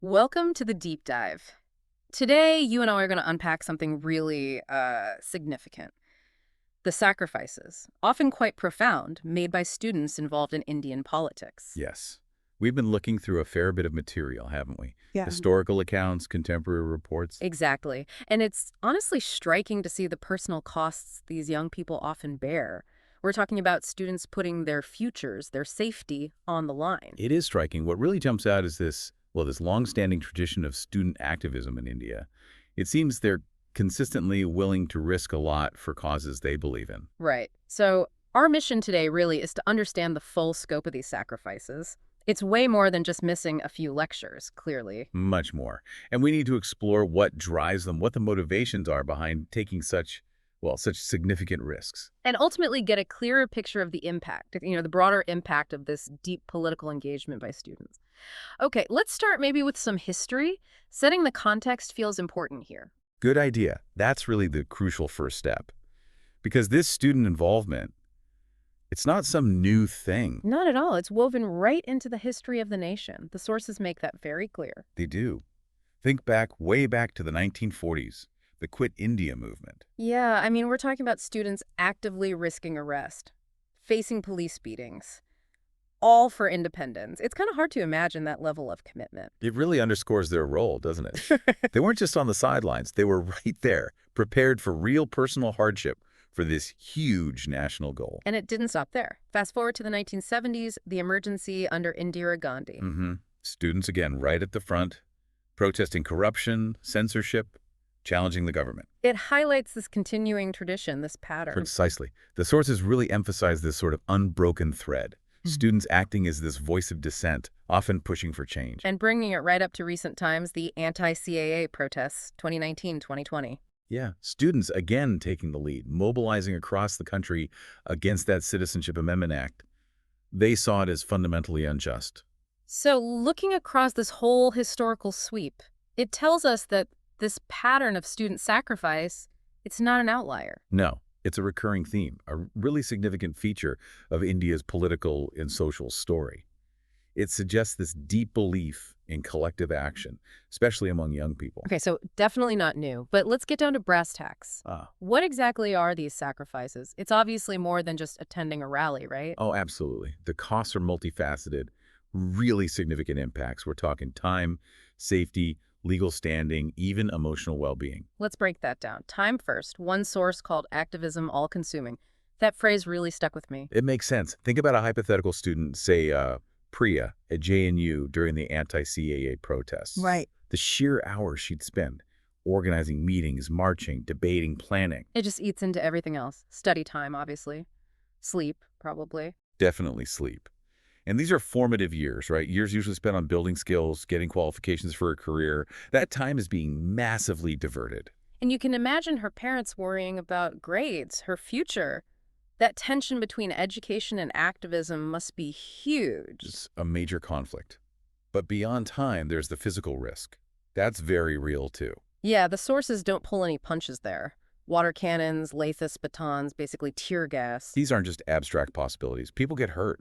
Welcome to the deep dive. Today, you and I are going to unpack something really significant. The sacrifices, often quite profound, made by students involved in Indian politics. Yes. We've been looking through a fair bit of material, haven't we? Yeah. Historical accounts, contemporary reports. Exactly. And it's honestly striking to see the personal costs these young people often bear. We're talking about students putting their futures, their safety, on the line. It is striking. What really jumps out is this long-standing tradition of student activism in India. It seems they're consistently willing to risk a lot for causes they believe in. Right. So our mission today really is to understand the full scope of these sacrifices. It's way more than just missing a few lectures, clearly. Much more. And we need to explore what drives them, what the motivations are behind taking such significant risks. And ultimately get a clearer picture of the impact, the broader impact of this deep political engagement by students. Okay, let's start maybe with some history. Setting the context feels important here. Good idea. That's really the crucial first step. Because this student involvement, it's not some new thing. Not at all. It's woven right into the history of the nation. The sources make that very clear. They do. Think way back to the 1940s, the Quit India movement. Yeah, we're talking about students actively risking arrest, facing police beatings, all for independence. It's kind of hard to imagine that level of commitment. It really underscores their role, doesn't it? They weren't just on the sidelines. They were right there, prepared for real personal hardship for this huge national goal. And it didn't stop there. Fast forward to the 1970s, the emergency under Indira Gandhi. Students, again, right at the front, protesting corruption, censorship, challenging the government. It highlights this continuing tradition, this pattern. Precisely. The sources really emphasize this sort of unbroken thread. Students acting as this voice of dissent, often pushing for change. And bringing it right up to recent times, the anti-CAA protests, 2019, 2020. Yeah, students again taking the lead, mobilizing across the country against that Citizenship Amendment Act. They saw it as fundamentally unjust. So looking across this whole historical sweep, it tells us that this pattern of student sacrifice, it's not an outlier. No, it's a recurring theme, a really significant feature of India's political and social story. It suggests this deep belief in collective action, especially among young people. Okay, so definitely not new, but let's get down to brass tacks. What exactly are these sacrifices? It's obviously more than just attending a rally, right? Oh, absolutely. The costs are multifaceted, really significant impacts. We're talking time, safety, legal standing, even emotional well-being. Let's break that down. Time first. One source called activism all-consuming. That phrase really stuck with me. It makes sense. Think about a hypothetical student, say Priya at JNU during the anti-CAA protests. Right. The sheer hours she'd spend organizing meetings, marching, debating, planning. It just eats into everything else. Study time, obviously. Sleep, probably. Definitely sleep. And these are formative years, right? Years usually spent on building skills, getting qualifications for a career. That time is being massively diverted. And you can imagine her parents worrying about grades, her future. That tension between education and activism must be huge. It's a major conflict. But beyond time, there's the physical risk. That's very real, too. Yeah, the sources don't pull any punches there. Water cannons, lathis batons, basically tear gas. These aren't just abstract possibilities. People get hurt,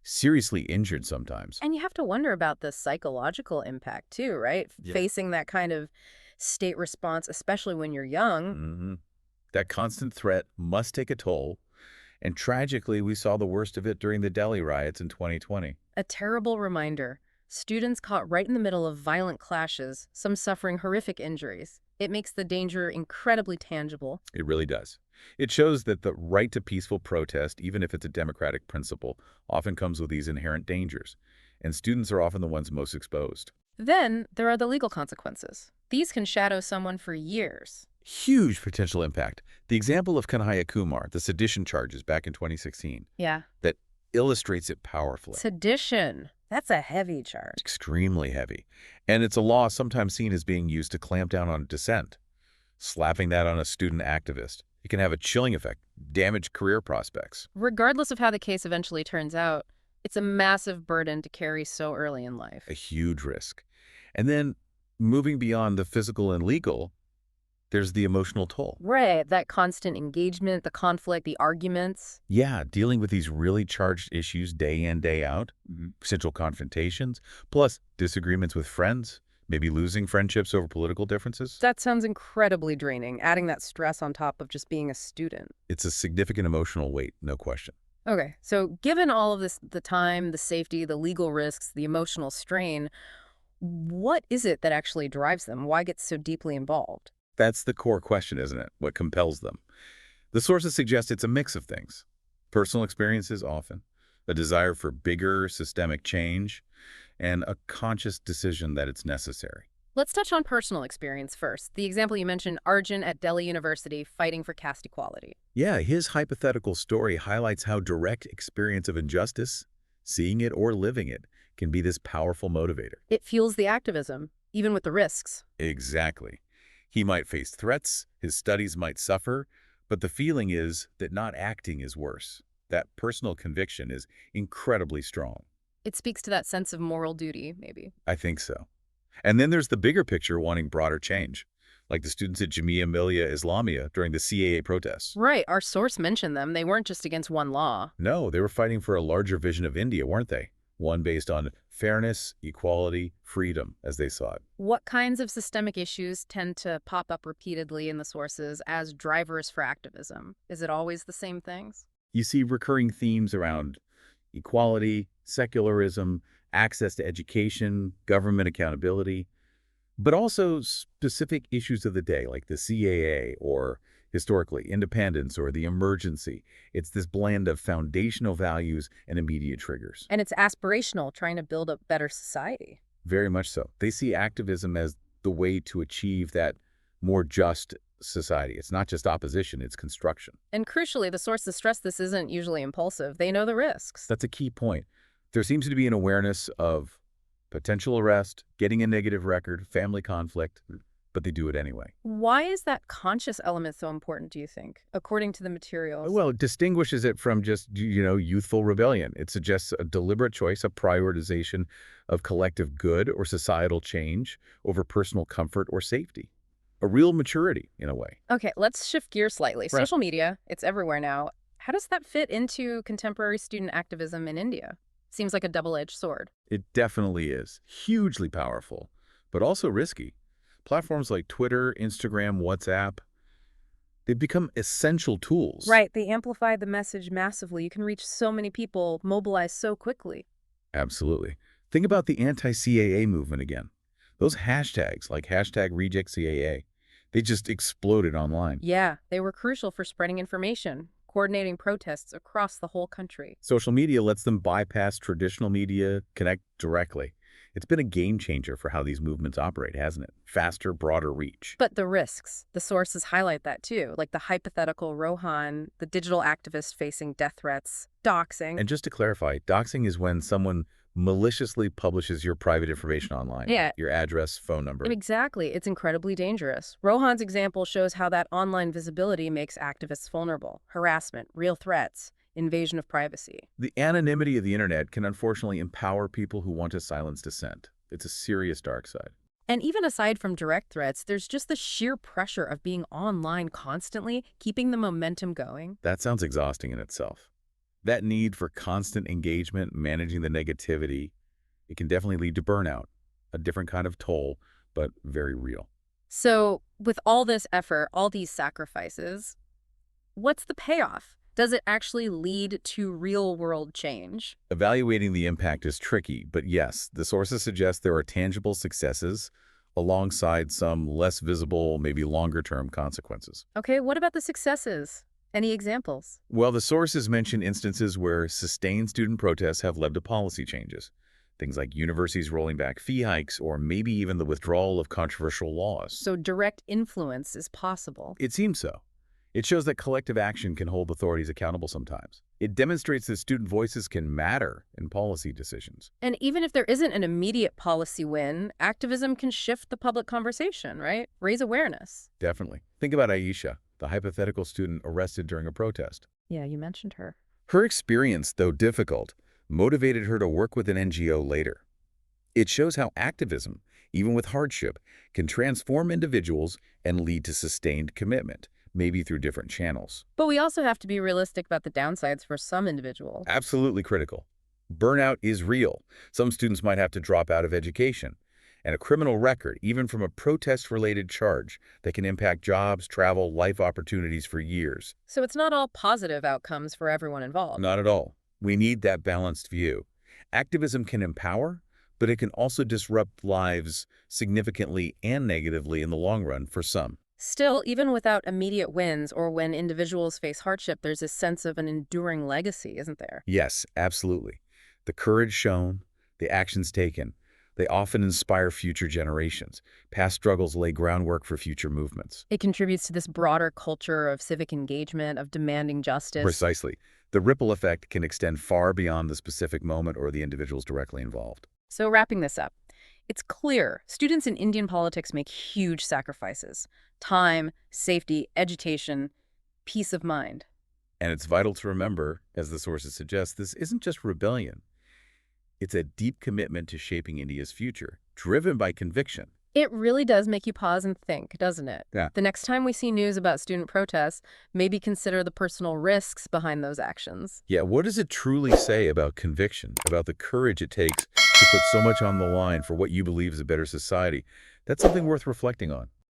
seriously injured sometimes. And you have to wonder about the psychological impact, too, right? Yeah. Facing that kind of state response, especially when you're young. That constant threat must take a toll. And tragically, we saw the worst of it during the Delhi riots in 2020. A terrible reminder. Students caught right in the middle of violent clashes, some suffering horrific injuries. It makes the danger incredibly tangible. It really does. It shows that the right to peaceful protest, even if it's a democratic principle, often comes with these inherent dangers. And students are often the ones most exposed. Then there are the legal consequences. These can shadow someone for years. Huge potential impact. The example of Kanhaiya Kumar, the sedition charges back in 2016, Yeah. that illustrates it powerfully. Sedition. That's a heavy charge. Extremely heavy. And it's a law sometimes seen as being used to clamp down on dissent. Slapping that on a student activist, it can have a chilling effect, damage career prospects. Regardless of how the case eventually turns out, it's a massive burden to carry so early in life. A huge risk. And then, moving beyond the physical and legal, there's the emotional toll. Right, that constant engagement, the conflict, the arguments. Yeah, dealing with these really charged issues day in, day out, potential confrontations, plus disagreements with friends, maybe losing friendships over political differences. That sounds incredibly draining, adding that stress on top of just being a student. It's a significant emotional weight, no question. Okay, so given all of this, the time, the safety, the legal risks, the emotional strain, what is it that actually drives them? Why get so deeply involved? That's the core question, isn't it? What compels them? The sources suggest it's a mix of things. Personal experiences often, a desire for bigger systemic change, and a conscious decision that it's necessary. Let's touch on personal experience first. The example you mentioned, Arjun at Delhi University fighting for caste equality. Yeah, his hypothetical story highlights how direct experience of injustice, seeing it or living it, can be this powerful motivator. It fuels the activism, even with the risks. Exactly. He might face threats, his studies might suffer, but the feeling is that not acting is worse. That personal conviction is incredibly strong. It speaks to that sense of moral duty, maybe. I think so. And then there's the bigger picture wanting broader change, like the students at Jamia Millia Islamia during the CAA protests. Right, our source mentioned them. They weren't just against one law. No, they were fighting for a larger vision of India, weren't they? One based on fairness, equality, freedom, as they saw it. What kinds of systemic issues tend to pop up repeatedly in the sources as drivers for activism? Is it always the same things? You see recurring themes around equality, secularism, access to education, government accountability, but also specific issues of the day, like the CAA or historically independence or the emergency. It's this blend of foundational values and immediate triggers. And it's aspirational, trying to build a better society. Very much so. They see activism as the way to achieve that more just society. It's not just opposition, it's construction. And crucially, the sources stress this isn't usually impulsive. They know the risks. That's a key point. There seems to be an awareness of potential arrest, getting a negative record, family conflict, but they do it anyway. Why is that conscious element so important, do you think, according to the materials? Well, it distinguishes it from just, youthful rebellion. It suggests a deliberate choice, a prioritization of collective good or societal change over personal comfort or safety. A real maturity, in a way. Okay, let's shift gears slightly. Right. Social media, it's everywhere now. How does that fit into contemporary student activism in India? Seems like a double-edged sword. It definitely is. Hugely powerful, but also risky. Platforms like Twitter, Instagram, WhatsApp, they've become essential tools. Right, they amplify the message massively. You can reach so many people, mobilize so quickly. Absolutely. Think about the anti-CAA movement again. Those hashtags, like hashtag #RejectCAA, they just exploded online. Yeah, they were crucial for spreading information, coordinating protests across the whole country. Social media lets them bypass traditional media, connect directly. It's been a game changer for how these movements operate, hasn't it? Faster, broader reach. But the risks, the sources highlight that too, like the hypothetical Rohan, the digital activist facing death threats, doxing. And just to clarify, doxing is when someone maliciously publishes your private information online. Yeah. Your address, phone number. Exactly. It's incredibly dangerous. Rohan's example shows how that online visibility makes activists vulnerable. Harassment, real threats, invasion of privacy. The anonymity of the internet can unfortunately empower people who want to silence dissent. It's a serious dark side. And even aside from direct threats, there's just the sheer pressure of being online constantly, keeping the momentum going. That sounds exhausting in itself. That need for constant engagement, managing the negativity, it can definitely lead to burnout, a different kind of toll, but very real. So, with all this effort, all these sacrifices, what's the payoff? Does it actually lead to real-world change? Evaluating the impact is tricky, but yes, the sources suggest there are tangible successes alongside some less visible, maybe longer-term consequences. Okay, what about the successes? Any examples? Well, the sources mention instances where sustained student protests have led to policy changes. Things like universities rolling back fee hikes or maybe even the withdrawal of controversial laws. So direct influence is possible. It seems so. It shows that collective action can hold authorities accountable sometimes. It demonstrates that student voices can matter in policy decisions. And even if there isn't an immediate policy win, activism can shift the public conversation, right? Raise awareness. Definitely. Think about Aisha, the hypothetical student arrested during a protest. Yeah, you mentioned her. Her experience, though difficult, motivated her to work with an NGO later. It shows how activism, even with hardship, can transform individuals and lead to sustained commitment, maybe through different channels. But we also have to be realistic about the downsides for some individuals. Absolutely critical. Burnout is real. Some students might have to drop out of education. and a criminal record, even from a protest-related charge that can impact jobs, travel, life opportunities for years. So it's not all positive outcomes for everyone involved. Not at all. We need that balanced view. Activism can empower, but it can also disrupt lives significantly and negatively in the long run for some. Still, even without immediate wins or when individuals face hardship, there's this sense of an enduring legacy, isn't there? Yes, absolutely. The courage shown, the actions taken, they often inspire future generations. Past struggles lay groundwork for future movements. It contributes to this broader culture of civic engagement, of demanding justice. Precisely. The ripple effect can extend far beyond the specific moment or the individuals directly involved. So wrapping this up, it's clear students in Indian politics make huge sacrifices. Time, safety, education, peace of mind. And it's vital to remember, as the sources suggest, this isn't just rebellion. It's a deep commitment to shaping India's future, driven by conviction. It really does make you pause and think, doesn't it? Yeah. The next time we see news about student protests, maybe consider the personal risks behind those actions. Yeah, what does it truly say about conviction, about the courage it takes to put so much on the line for what you believe is a better society? That's something worth reflecting on.